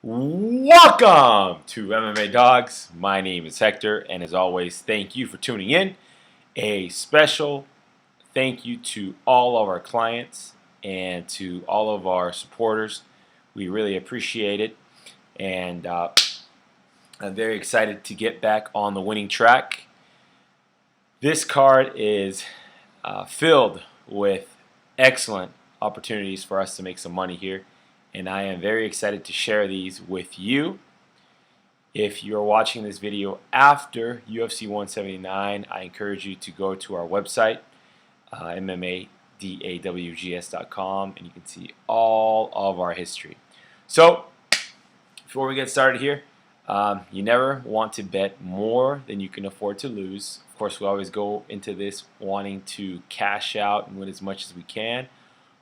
Welcome to MMA Dogs. My name is Hector, and as always, thank you for tuning in. A special thank you to all of our clients and to all of our supporters. We really appreciate it, and I'm very excited to get back on the winning track. This card is filled with excellent opportunities for us to make some money here, and I am very excited to share these with you. If you're watching this video after UFC 179, I encourage you to go to our website, MMADAWGS.com, and you can see all of our history. So, before we get started here, you never want to bet more than you can afford to lose. Of course, we always go into this wanting to cash out and win as much as we can,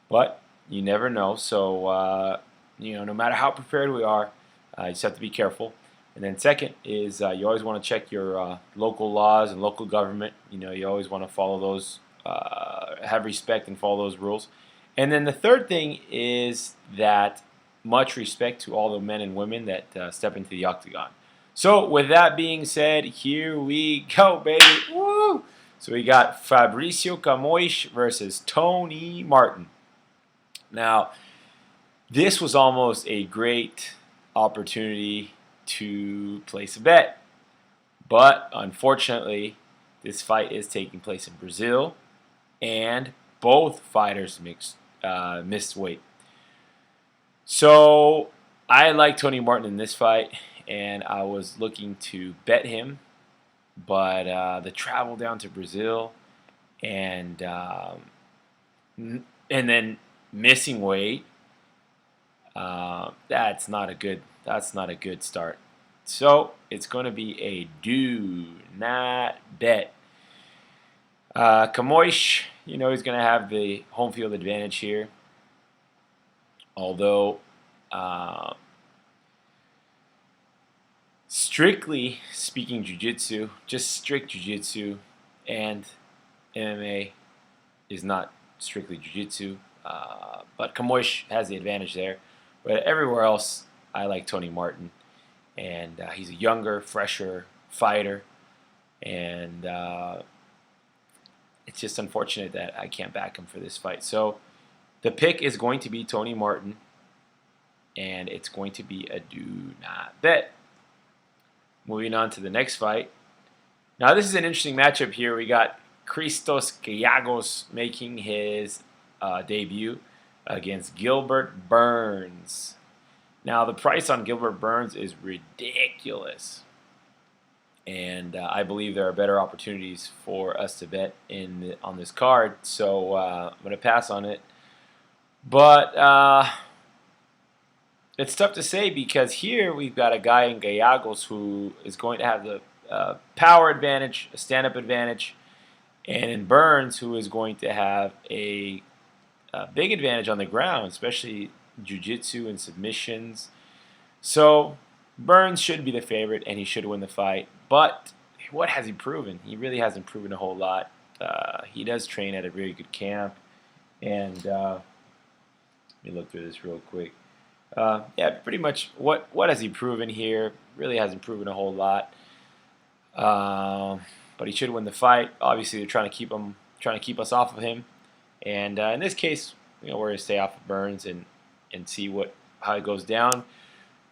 but you never know. So, no matter how prepared we are, you just have to be careful. And then second is you always want to check your local laws and local government. You always want to follow those, have respect and follow those rules. And then the third thing is that much respect to all the men and women that step into the octagon. So with that being said, here we go, baby. Woo! So we got Fabricio Camões versus Tony Martin. Now, this was almost a great opportunity to place a bet, but unfortunately, this fight is taking place in Brazil, and both fighters missed weight. So I like Tony Martin in this fight, and I was looking to bet him, but the travel down to Brazil and then missing weight, that's not a good start. So it's going to be a do not bet. Camões, he's going to have the home field advantage here. Although, strictly speaking jiu-jitsu, just strict jiu-jitsu, and MMA is not strictly jiu-jitsu, but Camões has the advantage there. But everywhere else, I like Tony Martin, and he's a younger, fresher fighter, and it's just unfortunate that I can't back him for this fight. So the pick is going to be Tony Martin, and it's going to be a do not bet. Moving on to the next fight. Now this is an interesting matchup here. We got Christos Kagos making his debut against Gilbert Burns. Now the price on Gilbert Burns is ridiculous, and I believe there are better opportunities for us to bet on this card. So I'm going to pass on it. But it's tough to say because here we've got a guy in Gallegos who is going to have the power advantage, a stand-up advantage, and in Burns who is going to have a big advantage on the ground, especially jiu-jitsu and submissions. So Burns should be the favorite, and he should win the fight. But what has he proven? He really hasn't proven a whole lot. He does train at a very good camp, and let me look through this real quick. Yeah, pretty much what has he proven here? Really hasn't proven a whole lot. But he should win the fight. Obviously, they're trying to keep us off of him. And in this case, we're going to stay off of Burns and see how it goes down.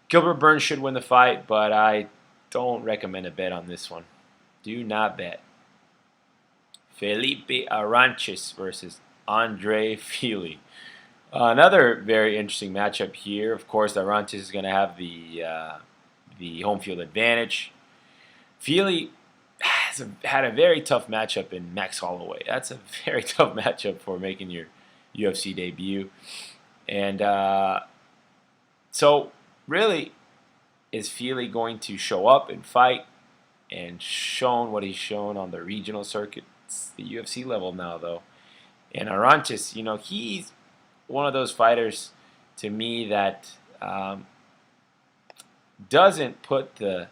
Gilbert Burns should win the fight, but I don't recommend a bet on this one. Do not bet. Felipe Arantes versus Andre Phili. Another very interesting matchup here. Of course, Arantes is going to have the home field advantage. Phili had a very tough matchup in Max Holloway. That's a very tough matchup for making your UFC debut. And so, really, is Phili going to show up and fight and shown what he's shown on the regional circuit? It's the UFC level now, though. And Arantes, he's one of those fighters to me that doesn't put the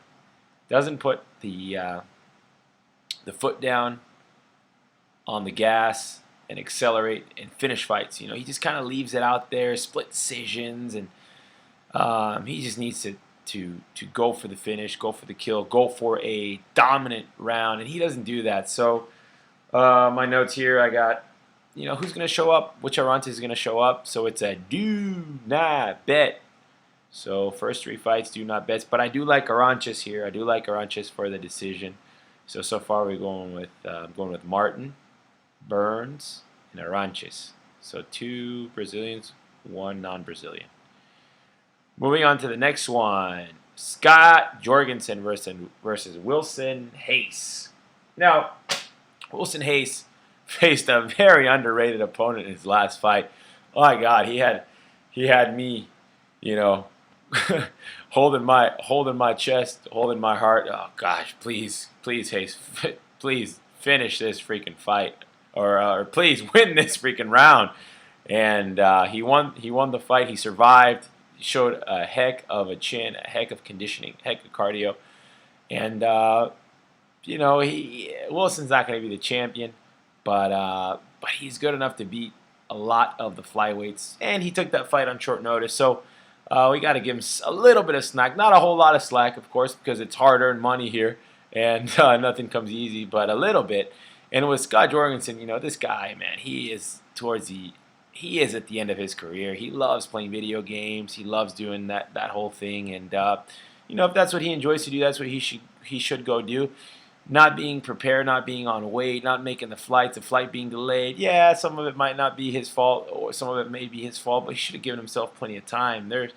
foot down on the gas and accelerate and finish fights. He just kind of leaves it out there, split decisions, and He just needs to go for the finish, go for the kill, go for a dominant round, and he doesn't do that. So my notes here, I got, who's going to show up, which Arantes is going to show up. So it's a do not bet. So first 3 fights, do not bets. But I do like Arantes here. I do like Arantes for the decision. So far we're going with Martin, Burns, and Arantes. So 2 Brazilians, 1 non-Brazilian. Moving on to the next one, Scott Jorgenson versus Wilson Hayes. Now, Wilson Hayes faced a very underrated opponent in his last fight. Oh my God, he had me, holding my chest, holding my heart. Oh gosh, please Hayes, please finish this freaking fight, or please win this freaking round. And he won the fight. He survived. He showed a heck of a chin, a heck of conditioning, heck of cardio, and Wilson's not going to be the champion, but he's good enough to beat a lot of the flyweights, and he took that fight on short notice. So we got to give him a little bit of slack, not a whole lot of slack, of course, because it's hard-earned money here, and nothing comes easy, but a little bit. And with Scott Jorgenson, this guy, man, he is at the end of his career. He loves playing video games. He loves doing that whole thing. And if that's what he enjoys to do, that's what he should go do. Not being prepared, not being on weight, not making the flight being delayed. Yeah, some of it might not be his fault, or some of it may be his fault, but he should have given himself plenty of time. There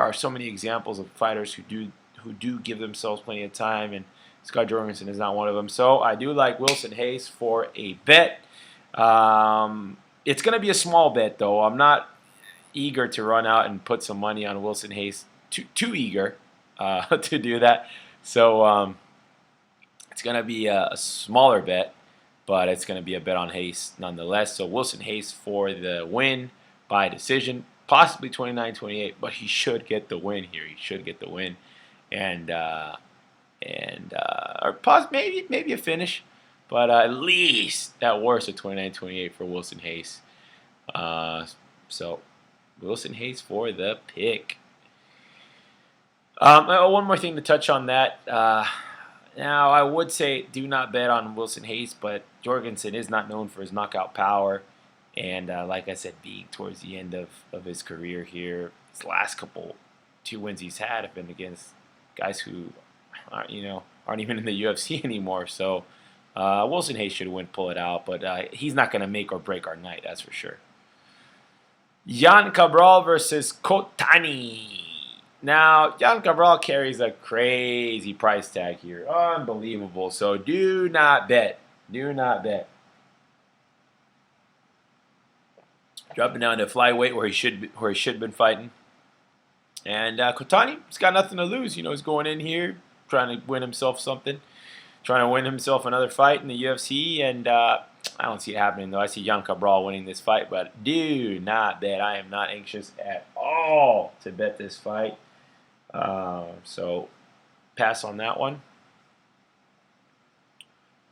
are so many examples of fighters who do give themselves plenty of time, and Scott Jorgenson is not one of them. So I do like Wilson Hayes for a bet. It's going to be a small bet, though. I'm not eager to run out and put some money on Wilson Hayes. Too eager to do that. So it's going to be a smaller bet, but it's going to be a bet on Hayes nonetheless. So Wilson Hayes for the win by decision, possibly 29-28, but he should get the win here. He should get the win, or maybe a finish. But at least at worst a 29-28 for Wilson Hayes. So Wilson Hayes for the pick. One more thing to touch on that. Now I would say do not bet on Wilson Hayes, but Jorgenson is not known for his knockout power. And like I said, being towards the end of his career here, his last 2 wins he's had have been against guys who aren't even in the UFC anymore. So Wilson Hayes should pull it out, but he's not going to make or break our night, that's for sure. Jan Cabral versus Kotani. Now, Jan Cabral carries a crazy price tag here. Unbelievable. So do not bet. Do not bet. Dropping down to flyweight where he should have been fighting. And Kotani, he's got nothing to lose. He's going in here trying to win himself something. Trying to win himself another fight in the UFC, and I don't see it happening, though. I see Jan Cabral winning this fight, but do not bet. I am not anxious at all to bet this fight. So pass on that one.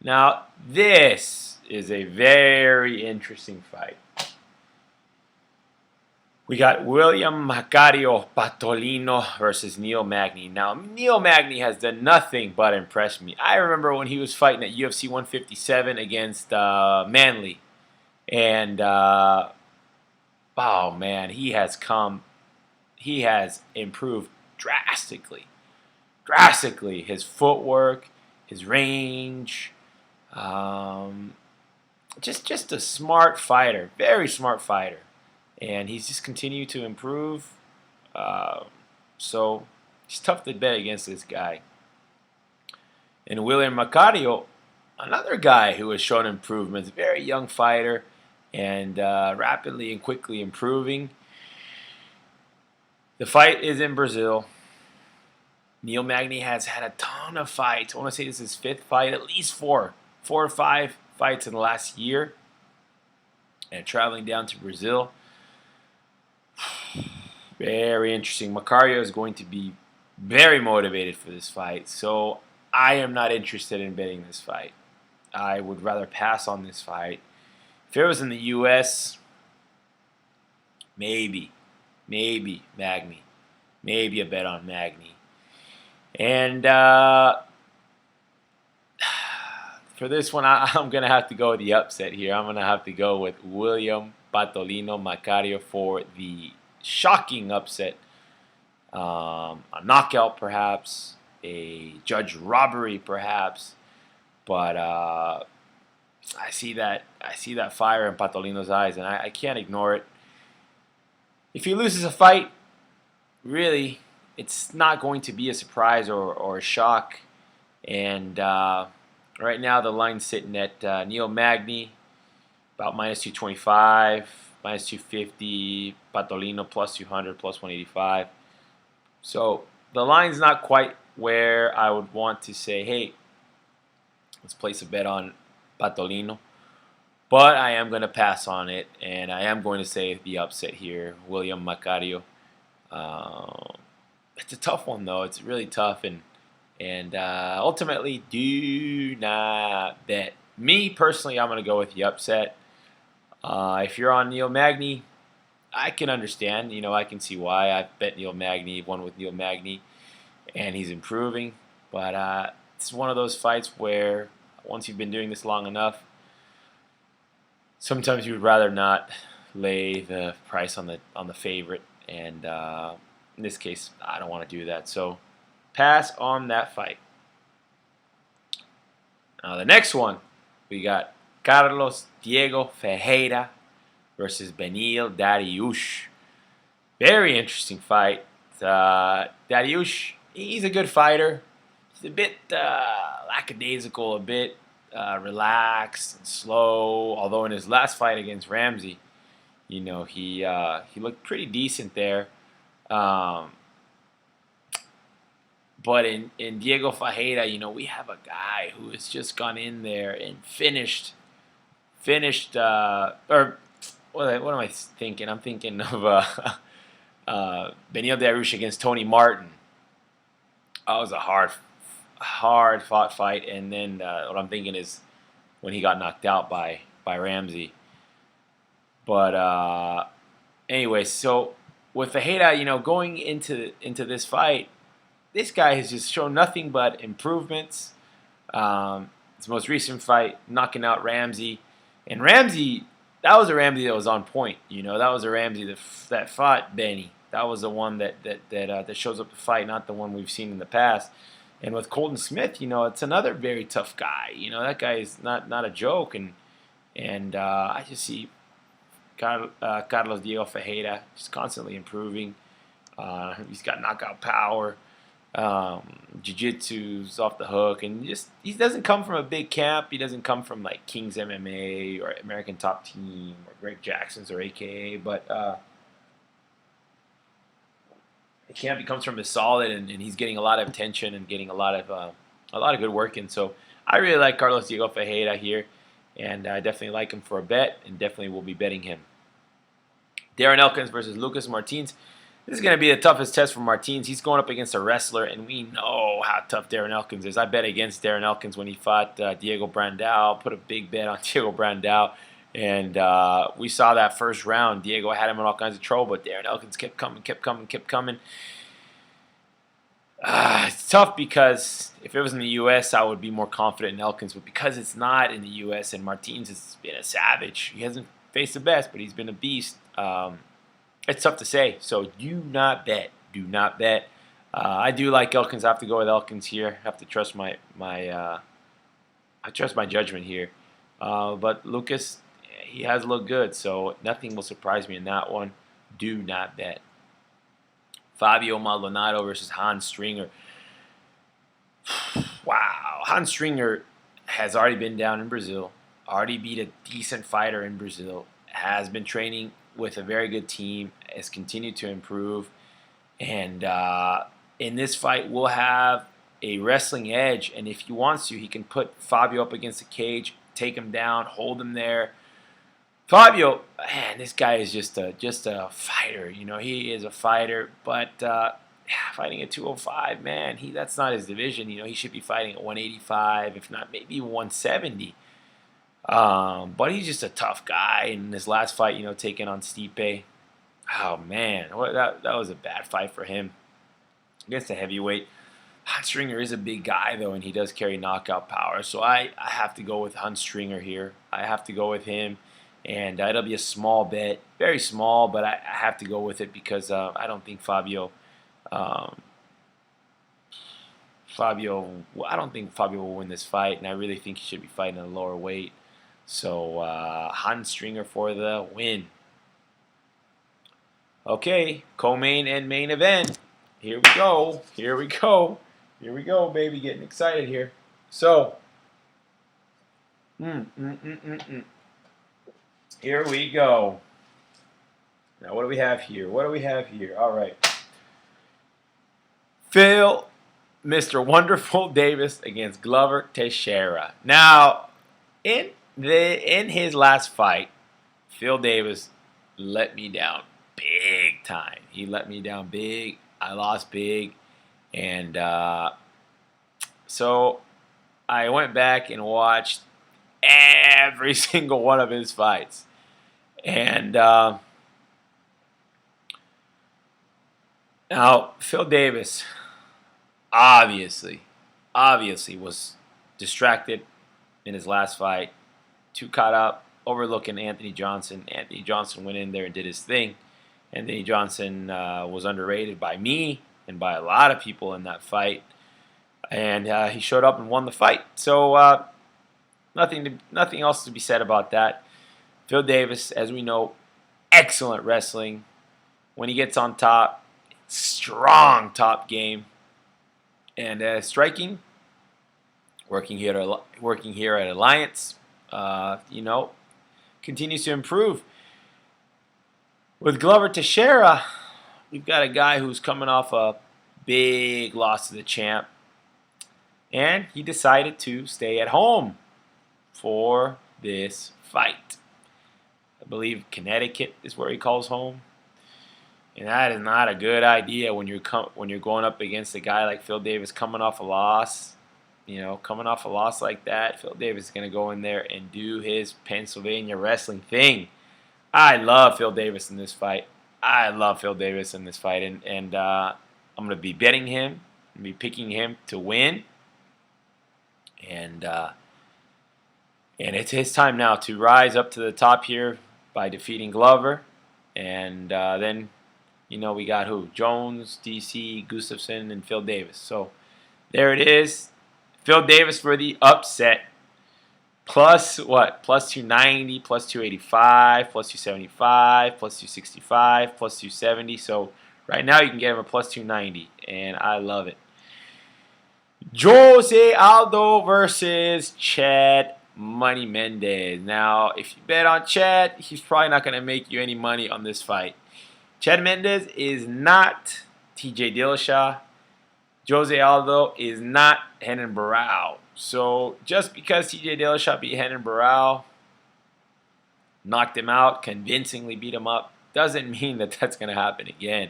Now, this is a very interesting fight. We got William Marcario Patolino versus Neil Magny. Now, Neil Magny has done nothing but impress me. I remember when he was fighting at UFC 157 against Manley. And, oh man, he has improved drastically. His footwork, his range, just a smart fighter, very smart fighter. And he's just continued to improve. So it's tough to bet against this guy. And William Marcario, another guy who has shown improvements, very young fighter, and rapidly and quickly improving. The fight is in Brazil. Neil Magny has had a ton of fights. I want to say this is his 5th fight, at least 4 or 5 fights in the last year. And traveling down to Brazil. Very interesting. Marcario is going to be very motivated for this fight, so I am not interested in betting this fight. I would rather pass on this fight. If it was in the U.S., maybe Magny. maybe a bet on Magny. And for this one, I'm going to have to go with the upset here. I'm going to have to go with William Patolino Marcario for the shocking upset. A knockout, perhaps. A judge robbery, perhaps. But I see that fire in Patolino's eyes, and I can't ignore it. If he loses a fight, really, it's not going to be a surprise or a shock. And right now, the line's sitting at Neil Magny, about minus 225, minus 250, Patolino plus 200, plus 185. So the line's not quite where I would want to say, hey, let's place a bet on Patolino. But I am going to pass on it, and I am going to say the upset here, William Marcario. It's a tough one, though. It's really tough, and ultimately, do not bet. Me, personally, I'm going to go with the upset. If you're on Neil Magny, I can understand. I can see why. I've bet Neil Magny, won with Neil Magny, and he's improving. But it's one of those fights where once you've been doing this long enough, sometimes you would rather not lay the price on the favorite, and in this case, I don't want to do that. So pass on that fight. Now the next one, we got Carlos Diego Ferreira versus Beneil Dariush. Very interesting fight. Dariush, he's a good fighter. He's a bit lackadaisical, a bit relaxed and slow. Although in his last fight against Ramsey, he looked pretty decent there. But in Diego Ferreira, we have a guy who has just gone in there and finished. Or what am I thinking? I'm thinking of Beneil Dariush against Tony Martin. That was a hard fought fight, and then what I'm thinking is when he got knocked out by Ramsey. But anyway, so with Ferreira, going into this fight, this guy has just shown nothing but improvements. His most recent fight, knocking out Ramsey, and Ramsey, that was a Ramsey that was on point. That was a Ramsey that fought Benny. That was the one that shows up to fight, not the one we've seen in the past. And with Colton Smith, it's another very tough guy. That guy is not a joke, and I just see Carlos Diego Ferreira just constantly improving. He's got knockout power. Jiu-jitsu's off the hook, and he doesn't come from a big camp. He doesn't come from like King's MMA or American Top Team or Greg Jackson's or AKA, but the camp he comes from is solid, and he's getting a lot of attention and getting a lot of good work in. So I really like Carlos Diego Ferreira here, and I definitely like him for a bet, and definitely will be betting him. Darren Elkins versus Lucas Martins. This is going to be the toughest test for Martins. He's going up against a wrestler, and we know how tough Darren Elkins is. I bet against Darren Elkins when he fought Diego Brandao. Put a big bet on Diego Brandao, and we saw that first round. Diego had him in all kinds of trouble, but Darren Elkins kept coming. It's tough because if it was in the U.S., I would be more confident in Elkins, but because it's not in the U.S. and Martins has been a savage. He hasn't faced the best, but he's been a beast. It's tough to say, so do not bet. Do not bet. I do like Elkins. I have to go with Elkins here. I have to trust my judgment here. But Lucas, he has looked good, so nothing will surprise me in that one. Do not bet. Fabio Maldonado versus Hans Stringer. Wow, Hans Stringer has already been down in Brazil. Already beat a decent fighter in Brazil. Has been training with a very good team, has continued to improve, and in this fight will have a wrestling edge, and if he wants to, he can put Fabio up against the cage, take him down, hold him there. Fabio, man, this guy is just a fighter. He is a fighter, but fighting at 205, man, that's not his division. He should be fighting at 185, if not maybe 170. But he's just a tough guy. In his last fight, taking on Stipe. Oh man, that was a bad fight for him. against a heavyweight. Stringer is a big guy, though, and he does carry knockout power. So I have to go with Stringer here. I have to go with him. And it'll be a small bet. Very small, but I have to go with it because I don't think Fabio... I don't think Fabio will win this fight, and I really think he should be fighting at a lower weight. So, Stringer for the win. Okay, co-main and main event. Here we go. Here we go. Here we go, baby. Getting excited here. So, here we go. Now, what do we have here? What do we have here? All right. Mr. Wonderful Davis against Glover Teixeira. Now, in his last fight, Phil Davis let me down big time. He let me down big. I lost big. And so I went back and watched every single one of his fights. And now, Phil Davis obviously was distracted in his last fight. Too caught up, overlooking Anthony Johnson. Anthony Johnson went in there and did his thing. Anthony Johnson was underrated by me and by a lot of people in that fight. And he showed up and won the fight. So nothing else to be said about that. Phil Davis, as we know, excellent wrestling. When he gets on top, strong top game. And striking, working here at Alliance, continues to improve. With Glover Teixeira, we've got a guy who's coming off a big loss to the champ, and he decided to stay at home for this fight. I believe Connecticut is where he calls home. And that is not a good idea when you're going up against a guy like Phil Davis coming off a loss. Coming off a loss like that, Phil Davis is going to go in there and do his Pennsylvania wrestling thing. I love Phil Davis in this fight. And I'm going to be betting him. I'm going to be picking him to win. And it's his time now to rise up to the top here by defeating Glover. And then... we got who? Jones, DC, Gustafsson, and Phil Davis. So there it is. Phil Davis for the upset. Plus what? Plus 290, plus 285, plus 275, plus 265, plus 270. So right now you can get him a plus 290, and I love it. Jose Aldo versus Chad Money Mendes. Now, if you bet on Chad, he's probably not going to make you any money on this fight. Chad Mendes is not TJ Dillashaw. Jose Aldo is not Renan Barão. So just because TJ Dillashaw beat Renan Barão, knocked him out, convincingly beat him up, doesn't mean that that's going to happen again.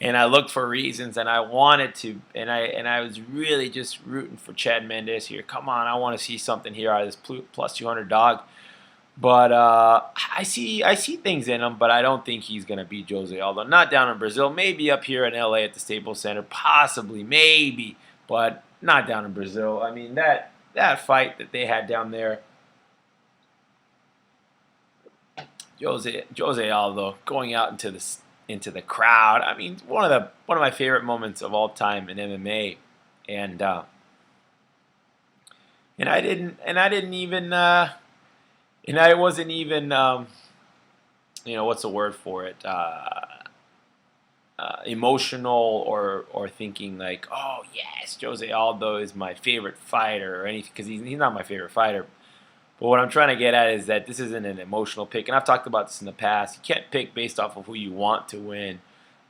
And I looked for reasons, and I wanted to, and I was really just rooting for Chad Mendes here. Come on, I want to see something here out of this plus 200 dog. But I see things in him, but I don't think he's going to beat Jose Aldo. Not down in Brazil, maybe up here in LA at the Staples Center, possibly, maybe, but not down in Brazil. I mean, that fight that they had down there, Jose Aldo going out into the crowd. I mean, one of my favorite moments of all time in MMA, and I wasn't even, what's the word for it? Emotional or thinking like, oh yes, Jose Aldo is my favorite fighter or anything, because he's not my favorite fighter. But what I'm trying to get at is that this isn't an emotional pick, and I've talked about this in the past. You can't pick based off of who you want to win.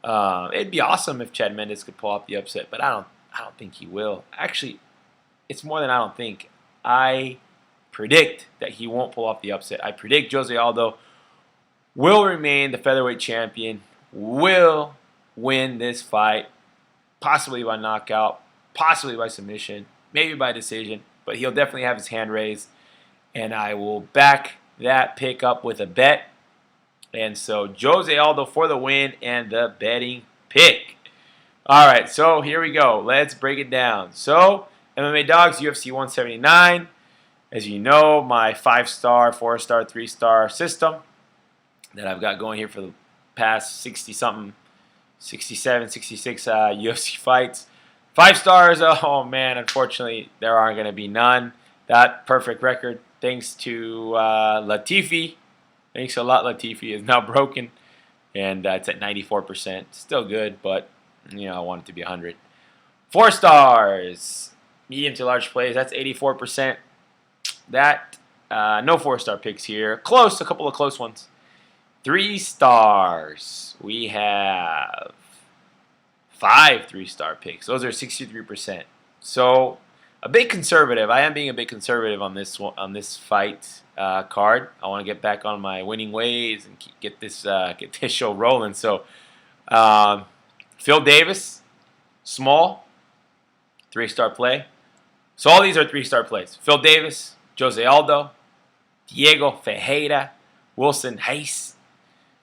It'd be awesome if Chad Mendes could pull off the upset, but I don't think he will. Actually, it's more than I don't think. I predict that he won't pull off the upset. I predict Jose Aldo will remain the featherweight champion, will win this fight, possibly by knockout, possibly by submission, maybe by decision, but he'll definitely have his hand raised, and I will back that pick up with a bet. And so Jose Aldo for the win and the betting pick. All right, so here we go. Let's break it down. So MMA Dogs UFC 179. As you know, my 5-star, 4-star, 3-star system that I've got going here for the past 60-something, 67, 66 UFC fights. 5 stars, oh man, unfortunately, there aren't going to be none. That perfect record, thanks to Latifi. Thanks a lot, Latifi, is now broken. And it's at 94%. Still good, but I want it to be 100. 4 stars, medium to large plays, that's 84%. That, no 4-star picks here. Close, a couple of close ones. 3 stars, we have 5 3-star picks. Those are 63%. So a bit conservative. I am being a bit conservative on this fight card. I want to get back on my winning ways and get this show rolling. So Phil Davis, small, 3-star play. So all these are 3-star plays. Phil Davis, Jose Aldo, Diego Ferreira, Wilson Hayes,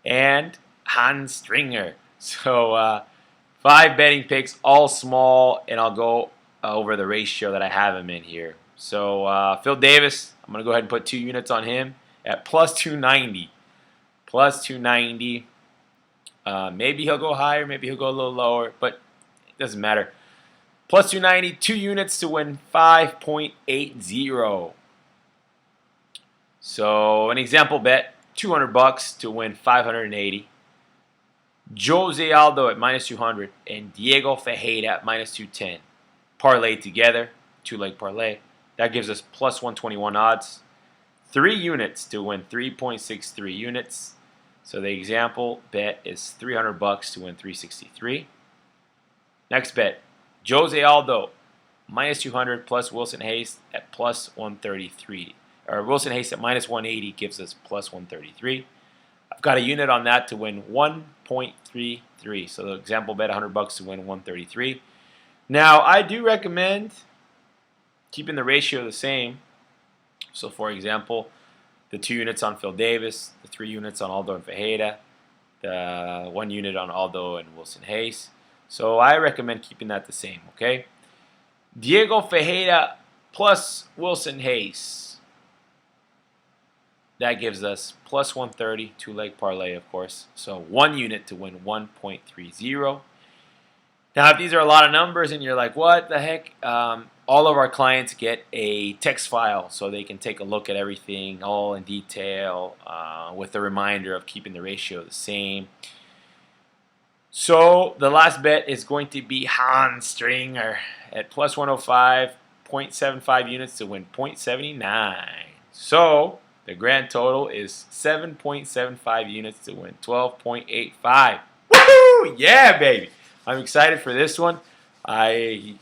and Hans Stringer. So 5 betting picks, all small, and I'll go over the ratio that I have him in here. So Phil Davis, I'm going to go ahead and put 2 units on him at plus 290. Plus 290. Maybe he'll go higher, maybe he'll go a little lower, but it doesn't matter. Plus 290, 2 units to win 5.80. So an example bet, $200 to win 580. Jose Aldo at minus 200 and Diego Ferreira at minus 210. Parlay together, 2-leg parlay. That gives us plus 121 odds. 3 units to win 3.63 units. So the example bet is $300 to win 363. Next bet, Jose Aldo minus 200 plus Wilson Hayes at plus 133. Or Wilson Hayes at minus 180 gives us plus 133. I've got a unit on that to win 1.33. So the example bet $100 to win 133. Now I do recommend keeping the ratio the same. So for example, the 2 units on Phil Davis, the 3 units on Aldo and Ferreira, the 1 unit on Aldo and Wilson Hayes. So I recommend keeping that the same, okay? Diego Ferreira plus Wilson Hayes. That gives us plus 130, 2-leg parlay, of course. So 1 unit to win 1.30. Now, if these are a lot of numbers and you're like, what the heck? All of our clients get a text file so they can take a look at everything all in detail with a reminder of keeping the ratio the same. So the last bet is going to be Hans Stringer at plus 105, 0.75 units to win 0.79. So the grand total is 7.75 units to win 12.85. Woohoo! Yeah, baby. I'm excited for this one. I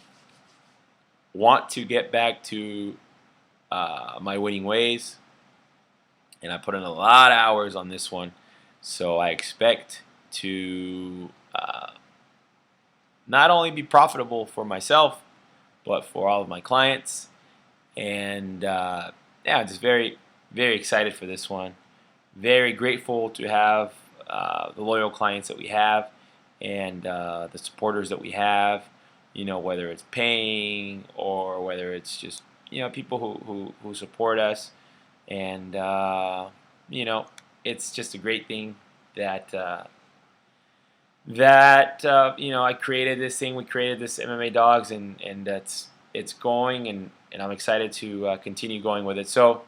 want to get back to my winning ways, and I put in a lot of hours on this one, so I expect to not only be profitable for myself, but for all of my clients. And yeah, just very, very excited for this one. Very grateful to have the loyal clients that we have and the supporters that we have. Whether it's paying or whether it's just people who support us, and it's just a great thing that I created this thing. We created this MMA Dogs, and it's going, and I'm excited to continue going with it. So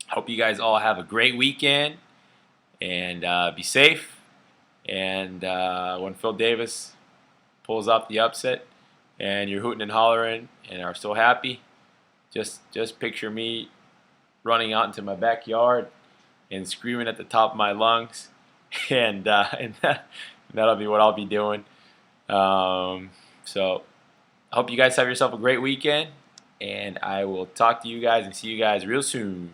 hope you guys all have a great weekend and be safe. And when Phil Davis pulls off the upset and you're hooting and hollering and are so happy, just picture me running out into my backyard and screaming at the top of my lungs, and that'll be what I'll be doing. So I hope you guys have yourself a great weekend, and I will talk to you guys and see you guys real soon.